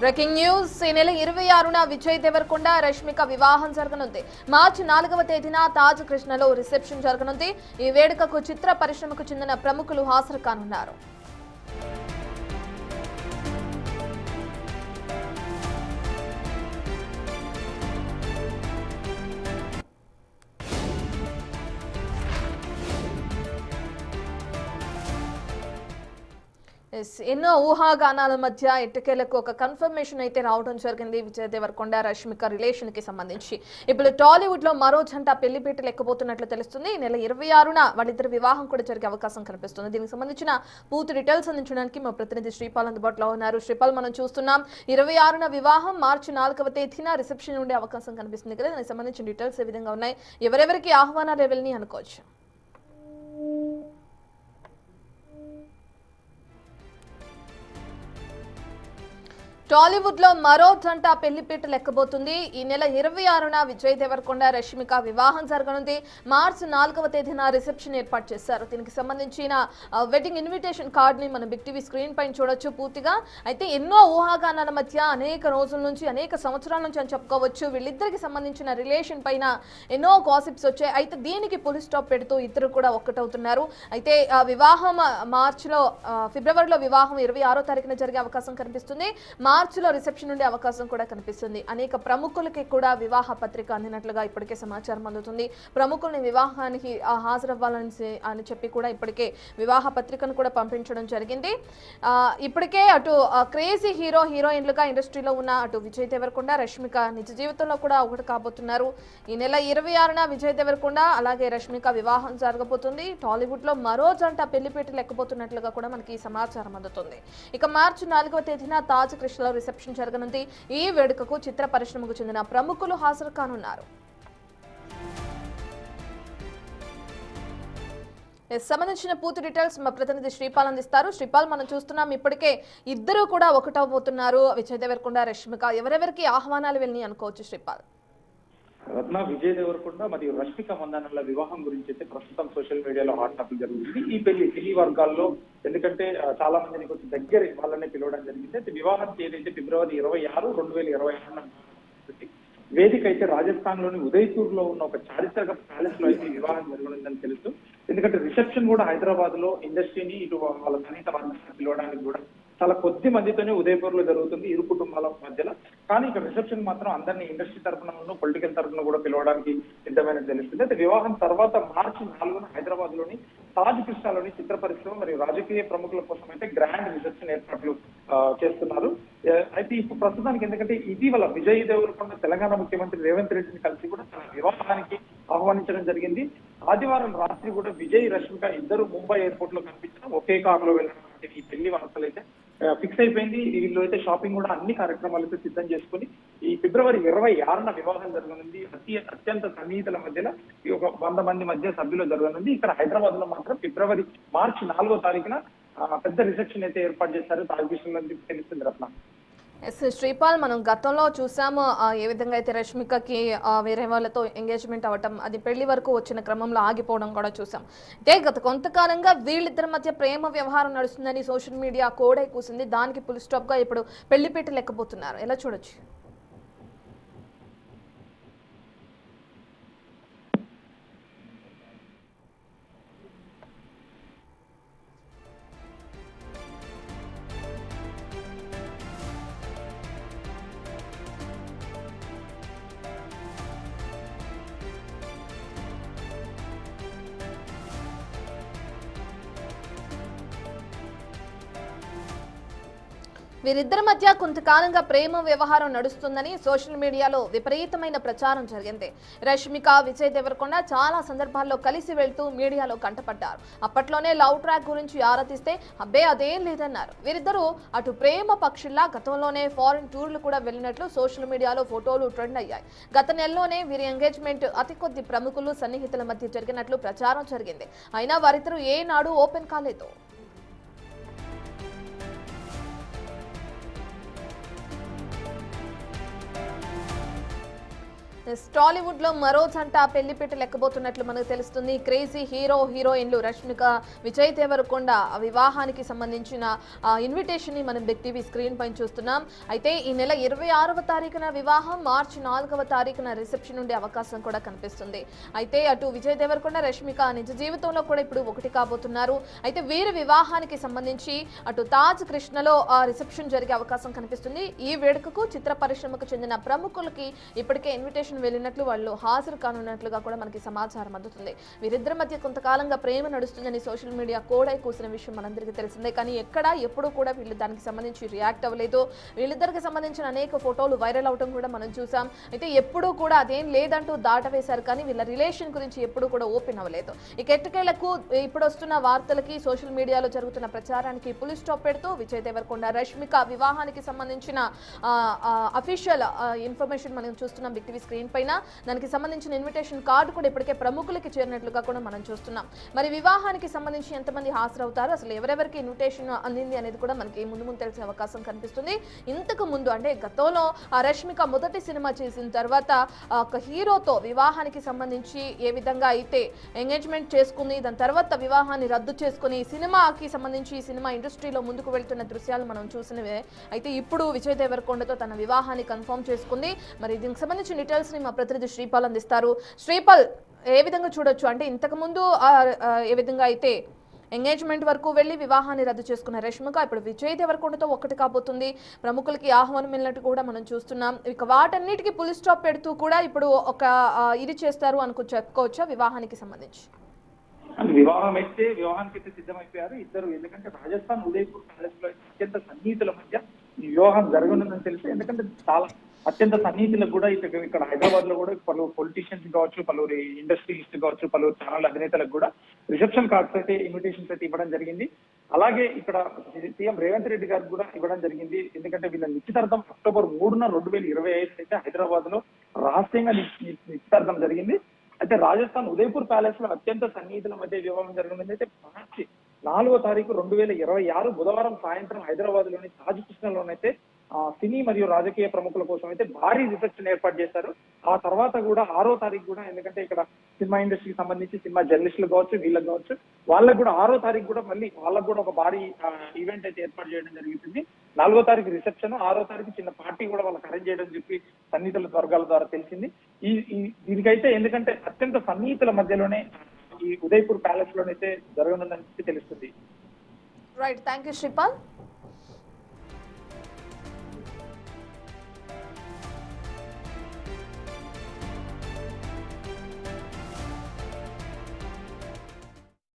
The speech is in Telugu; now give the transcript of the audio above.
Breaking news. ఈ నెల 26న విజయ్ దేవరకొండ రష్మిక వివాహం జరగనుంది. మార్చి 4వ తేదీన తాజ్ కృష్ణలో రిసెప్షన్ జరగనుంది. ఈ వేడుకకు చిత్ర పరిశ్రమకు చెందిన ప్రముఖులు హాజరు కానున్నారు. ఎన్నో ఊహాగానాల మధ్య ఎట్టకేలకు ఒక కన్ఫర్మేషన్ అయితే రావడం జరిగింది విజయ్ దేవరకొండ రష్మిక రిలేషన్ కి సంబంధించి. ఇప్పుడు టాలీవుడ్ లో మరో జంట పెళ్లిపీటలు ఎక్కబోతున్నట్లు తెలుస్తుంది. ఈ నెల 26న వాళ్ళిద్దరు వివాహం కూడా జరిగే అవకాశం కనిపిస్తుంది. దీనికి సంబంధించిన పూర్తి డీటెయిల్స్ అందించడానికి మా ప్రతినిధి శ్రీపాల్ అందుబాటులో ఉన్నారు. శ్రీపాల్, మనం చూస్తున్నాం 26న వివాహం, మార్చి 4వ తేదీన రిసెప్షన్ ఉండే అవకాశం కనిపిస్తుంది కదా. దానికి సంబంధించిన డీటెయిల్స్ ఏ విధంగా ఉన్నాయి, ఎవరెవరికి ఆహ్వానాలు ఎవరిని అనుకోవచ్చు? టాలీవుడ్ లో మరో జంట పెళ్లిపీటలు ఎక్కబోతుంది. ఈ నెల 26న విజయ్ దేవరకొండ రష్మిక వివాహం జరగనుంది. మార్చి 4వ తేదీన రిసెప్షన్ ఏర్పాటు చేశారు. దీనికి సంబంధించిన వెడ్డింగ్ ఇన్విటేషన్ కార్డ్ ని మనం బిగ్ టీవీ స్క్రీన్ పైన చూడొచ్చు పూర్తిగా. అయితే ఎన్నో ఊహాగానాల మధ్య అనేక రోజుల నుంచి, అనేక సంవత్సరాల నుంచి అని చెప్పుకోవచ్చు, వీళ్ళిద్దరికి సంబంధించిన రిలేషన్ పైన ఎన్నో గాసిప్స్ వచ్చాయి. అయితే దీనికి పులి స్టాప్ పెడుతూ ఇద్దరు కూడా ఒక్కటవుతున్నారు. అయితే వివాహం మార్చిలో, ఫిబ్రవరిలో వివాహం 26వ తారీఖున జరిగే అవకాశం కనిపిస్తుంది. మార్చిలో రిసెప్షన్ ఉండే అవకాశం కూడా కనిపిస్తుంది. అనేక ప్రముఖులకి కూడా వివాహ పత్రిక అందినట్లుగా ఇప్పటికే సమాచారం అందుతుంది. ప్రముఖుల్ని వివాహానికి హాజరవ్వాలని చెప్పి కూడా ఇప్పటికే వివాహ పత్రికను కూడా పంపించడం జరిగింది. ఇప్పటికే అటు క్రేజీ హీరోయిన్లుగా ఇండస్ట్రీలో ఉన్న అటు విజయ్ దేవరకొండ రష్మిక నిజ జీవితంలో కూడా ఒకటి కాబోతున్నారు. ఈ నెల 26న విజయ్ దేవరకొండ అలాగే రష్మిక వివాహం జరగబోతుంది. టాలీవుడ్ లో మరో జంట పెళ్లిపీటలు ఎక్కబోతున్నట్లుగా కూడా మనకి సమాచారం అందుతుంది. ఇక మార్చి 4వ తేదీన తాజ్ కృష్ణ రిసెప్షన్ జరగనుంది. ఈ వేడుకకు చిత్ర పరిశ్రమకు చెందిన ప్రముఖులు హాజరు కానున్నారు. సంబంధించిన పూర్తి డీటెయిల్స్ మా ప్రతినిధి శ్రీపాల్ అందిస్తారు. శ్రీపాల్, మనం చూస్తున్నాం ఇప్పటికే ఇద్దరు కూడా ఒకటవబోతున్నారు, విజయ్ దేవరకొండ రష్మిక. ఎవరెవరికి ఆహ్వానాలు వెళ్ళి అనుకోవచ్చు శ్రీపాల్? రత్న, విజయ్ దేవరకొండ మరియు రష్మిక మందానల వివాహం గురించి అయితే ప్రస్తుతం సోషల్ మీడియాలో హాట్ టాపిక్ జరుగుతుంది. ఈ పెళ్లి వర్గాల్లో ఎందుకంటే చాలా మందిని కొంచెం దగ్గర వాళ్ళనే పిలవడం జరిగింది. అయితే వివాహం తేదీ అయితే ఫిబ్రవరి 26, 2026 వేదిక అయితే రాజస్థాన్ లోని ఉదయపూర్ లో ఉన్న ఒక చారిత్రక ప్యాలెస్ లో అయితే వివాహం జరగనుందని తెలుసు. ఎందుకంటే రిసెప్షన్ కూడా హైదరాబాద్ లో ఇండస్ట్రీని ఇటు వాళ్ళ సన్నిహిత వర్గాన్ని పిలవడానికి కూడా చాలా కొద్ది మందితోనే ఉదయపూర్ లో జరుగుతుంది, ఇరు కుటుంబాల మధ్యలో. కానీ ఇక్కడ రిసెప్షన్ మాత్రం అందరినీ ఇండస్ట్రీ తరఫున, పొలిటికల్ తరఫున కూడా పిలవడానికి సిద్ధమైన తెలుస్తుంది. అయితే వివాహం తర్వాత మార్చి 4న హైదరాబాద్ లోని తాజ్ కృష్ణలోని చిత్ర పరిశ్రమ మరియు రాజకీయ ప్రముఖుల కోసం అయితే గ్రాండ్ రిసెప్షన్ ఏర్పాట్లు చేస్తున్నారు. అయితే ఇప్పుడు ప్రస్తుతానికి ఎందుకంటే ఇటీవల విజయ్ దేవరకొండ తెలంగాణ ముఖ్యమంత్రి రేవంత్ రెడ్డిని కలిసి కూడా తన వివాహానికి ఆహ్వానించడం జరిగింది. ఆదివారం రాత్రి కూడా విజయ్ రష్మిక ఇద్దరు ముంబై ఎయిర్పోర్ట్ లో కనిపించడం, ఒకే కారులో వెళ్ళడం ఈ పెళ్లి వార్తలు అయితే ఫిక్స్ అయిపోయింది. వీళ్ళు అయితే షాపింగ్ కూడా అన్ని కార్యక్రమాలు అయితే సిద్ధం చేసుకుని ఈ ఫిబ్రవరి 26న వివాహం జరగనుంది. అత్యంత సన్నిహితుల మధ్యలో ఈ ఒక 100 మంది మధ్య సభ్యులు జరగనుంది. ఇక్కడ హైదరాబాద్ లో మాత్రం మార్చి 4వ తారీఖున పెద్ద రిసెప్షన్ అయితే ఏర్పాటు చేశారు. తాజ్ కృష్ణ తెలుస్తుంది రత్న. శ్రీపాల్, మనం గతంలో చూసాము ఏ విధంగా అయితే రష్మికకి వేరే వాళ్ళతో ఎంగేజ్మెంట్ అవ్వటం, అది పెళ్లి వరకు వచ్చిన క్రమంలో ఆగిపోవడం కూడా చూసాం. అంటే గత కొంతకాలంగా వీళ్ళిద్దరి మధ్య ప్రేమ వ్యవహారం నడుస్తుందని సోషల్ మీడియా కోడై కూసింది. దానికి ఫుల్ స్టాప్ గా ఇప్పుడు పెళ్లిపీటలు ఎక్కబోతున్నారు. ఎలా చూడొచ్చు? వీరిద్దరి మధ్య కొంతకాలంగా ప్రేమ వ్యవహారం నడుస్తుందని సోషల్ మీడియాలో విపరీతమైన ప్రచారం జరిగింది. రష్మిక విజయ్ దేవరకొండ చాలా సందర్భాల్లో కలిసి వెళ్తూ మీడియాలో కంటపడ్డారు. అప్పట్లోనే లవ్ ట్రాక్ గురించి ఆరాధిస్తే అబ్బే అదేం లేదన్నారు. వీరిద్దరూ అటు ప్రేమ పక్షుల్లా గతంలోనే ఫారిన్ టూర్లు కూడా వెళ్ళినట్లు సోషల్ మీడియాలో ఫోటోలు ట్రెండ్ అయ్యాయి. గత నెలలోనే వీరి ఎంగేజ్మెంట్ అతి కొద్ది ప్రముఖులు సన్నిహితుల మధ్య జరిగినట్లు ప్రచారం జరిగింది. అయినా వారిద్దరూ ఏనాడు ఓపెన్ కాలేదు. టాలీవుడ్ లో మరో జంట పెళ్లిపీట లెక్కబోతున్నట్లు మనకు తెలుస్తుంది. క్రేజీ హీరోయిన్లు రష్మిక, విజయ్ దేవరకొండ వివాహానికి సంబంధించిన ఇన్విటేషన్ ని మనం బిగ్ టీవీ స్క్రీన్ పైన చూస్తున్నాం. అయితే ఈ నెల 26వ తారీఖున వివాహం, మార్చి 4వ తారీఖున రిసెప్షన్ ఉండే అవకాశం కూడా కనిపిస్తుంది. అయితే అటు విజయ్ దేవరకొండ, రష్మిక నిజ జీవితంలో కూడా ఇప్పుడు ఒకటి కాబోతున్నారు. అయితే వీరి వివాహానికి సంబంధించి అటు తాజ్ కృష్ణలో రిసెప్షన్ జరిగే అవకాశం కనిపిస్తుంది. ఈ వేడుకకు చిత్ర పరిశ్రమకు చెందిన ప్రముఖులకి ఇప్పటికే ఇన్విటేషన్ వెళ్ళినట్లు, వాళ్ళు హాజరు కానున్నట్లుగా కూడా మనకి సమాచారం అందుతుంది. వీరిద్దరి మధ్య కొంతకాలంగా ప్రేమ నడుస్తుందని సోషల్ మీడియా కోడై కూసిన విషయం మనందరికీ తెలిసిందే. కానీ ఎప్పుడూ కూడా వీళ్ళు దానికి సంబంధించి రియాక్ట్ అవ్వలేదు. వీళ్ళిద్దరికి సంబంధించిన అనేక ఫోటోలు వైరల్ అవడం కూడా మనం చూసాం. అయితే ఎప్పుడూ కూడా అదేం లేదంటూ దాటవేశారు. కానీ వీళ్ళ రిలేషన్ గురించి ఎప్పుడూ కూడా ఓపెన్ అవ్వలేదు. ఈ ఎట్టకేలకు ఇప్పుడు వస్తున్న వార్తలకి, సోషల్ మీడియాలో జరుగుతున్న ప్రచారానికి పులి స్టాప్ పెడుతూ విజయ్ దేవరకొండ, రష్మిక వివాహానికి సంబంధించిన అఫీషియల్ ఇన్ఫర్మేషన్ మనం చూస్తున్నాం బిగ్ టీవీ స్క్రీన్ పైన. దానికి సంబంధించిన ఇన్విటేషన్ కార్డు కూడా ఇప్పటికే ప్రముఖులకి చేరినట్లుగా కూడా మనం చూస్తున్నాం. మరి వివాహానికి సంబంధించి ఎంతమంది హాజరవుతారు, అసలు ఎవరెవరికి ఇన్విటేషన్ అందింది అనేది కూడా మనకి ముందు తెలిసే అవకాశం కనిపిస్తుంది. ఇంతకు ముందు అంటే గతంలో రష్మిక మొదటి సినిమా చేసిన తర్వాత ఒక హీరోతో వివాహానికి సంబంధించి ఏ విధంగా అయితే ఎంగేజ్మెంట్ చేసుకుంది, దాని తర్వాత వివాహాన్ని రద్దు చేసుకుని సినిమాకి సంబంధించి సినిమా ఇండస్ట్రీలో ముందుకు వెళ్తున్న దృశ్యాలు మనం చూసినవే. అయితే ఇప్పుడు విజయ్ దేవరకొండతో తన వివాహాన్ని కన్ఫర్మ్ చేసుకుంది. మరి దీనికి సంబంధించిన డీటెయిల్స్ ని మా ప్రతినిధి శ్రీపాల్ అందిస్తారు. శ్రీపాల్, ఏ విధంగా చూడొచ్చు అంటే ఇంతకు ముందు ఏ విధంగా అయితే ఎంగేజ్మెంట్ వరకు వెళ్లి వివాహాన్ని రద్దు చేసుకున్న రష్మిక ఇప్పుడు విజయ్ దేవరకొండతో ఒకటి కాబోతుంది. ప్రముఖులకి ఆహ్వానం వెళ్ళినట్టు కూడా మనం చూస్తున్నాం. ఇక వాటన్నిటికీ పులి స్టాప్ పెడుతూ కూడా ఇప్పుడు ఒక ఇది చేస్తారు చెప్పుకోవచ్చా వివాహానికి సంబంధించి? వివాహం అయితే వివాహానికి సిద్ధమైపోయారు ఇద్దరు. ఎందుకంటే రాజస్థాన్ ఉదయపూర్ ప్యాలెస్ లో అత్యంత సన్నిహితుల మధ్య ఈ వివాహం జరగనుందని తెలుసు. ఎందుకంటే చాలా అత్యంత సన్నిహితులకు కూడా ఇక్కడ హైదరాబాద్ లో కూడా పలువురు పొలిటీషియన్స్ కావచ్చు, పలువురు ఇండస్ట్రియలిస్ట్ కావచ్చు, పలువురు ఛానల్ అధినేతలకు కూడా రిసెప్షన్ కార్డ్స్ అయితే, ఇన్విటేషన్స్ అయితే ఇవ్వడం జరిగింది. అలాగే ఇక్కడ సీఎం రేవంత్ రెడ్డి గారికి కూడా ఇవ్వడం జరిగింది. ఎందుకంటే వీళ్ళ నిశ్చితార్థం అక్టోబర్ 3న 2025 అయితే హైదరాబాద్ లో రహస్యంగా నిశ్చితార్థం జరిగింది. అయితే రాజస్థాన్ ఉదయపూర్ ప్యాలెస్ లో అత్యంత సన్నిహితుల మధ్య వివాహం జరగనుంది. అయితే మార్చి 4వ తారీఖు 2026 బుధవారం సాయంత్రం హైదరాబాద్ లోని తాజ్ కృష్ణలోనైతే సినీ మరియు రాజకీయ ప్రముఖుల కోసం అయితే భారీ రిసెప్షన్ ఏర్పాటు చేశారు. ఆ తర్వాత కూడా 6వ తారీఖు కూడా, ఎందుకంటే ఇక్కడ సినిమా ఇండస్ట్రీకి సంబంధించి సినిమా జర్నలిస్టులు కావచ్చు, వీళ్ళకి కావచ్చు, వాళ్ళకు కూడా 6వ తారీఖు కూడా మళ్ళీ వాళ్ళకు కూడా ఒక భారీ ఈవెంట్ అయితే ఏర్పాటు చేయడం జరుగుతుంది. 4వ తారీఖు రిసెప్షన్, 6వ తారీఖు చిన్న పార్టీ కూడా వాళ్ళకి అరేంజ్ చేయడం చెప్పి సన్నిహితుల వర్గాల ద్వారా తెలిసింది. దీనికైతే ఎందుకంటే అత్యంత సన్నిహితుల మధ్యలోనే ఈ ఉదయపూర్ ప్యాలెస్ లోనైతే జరగనుందని తెలుస్తుంది. Right, thank you Sripal.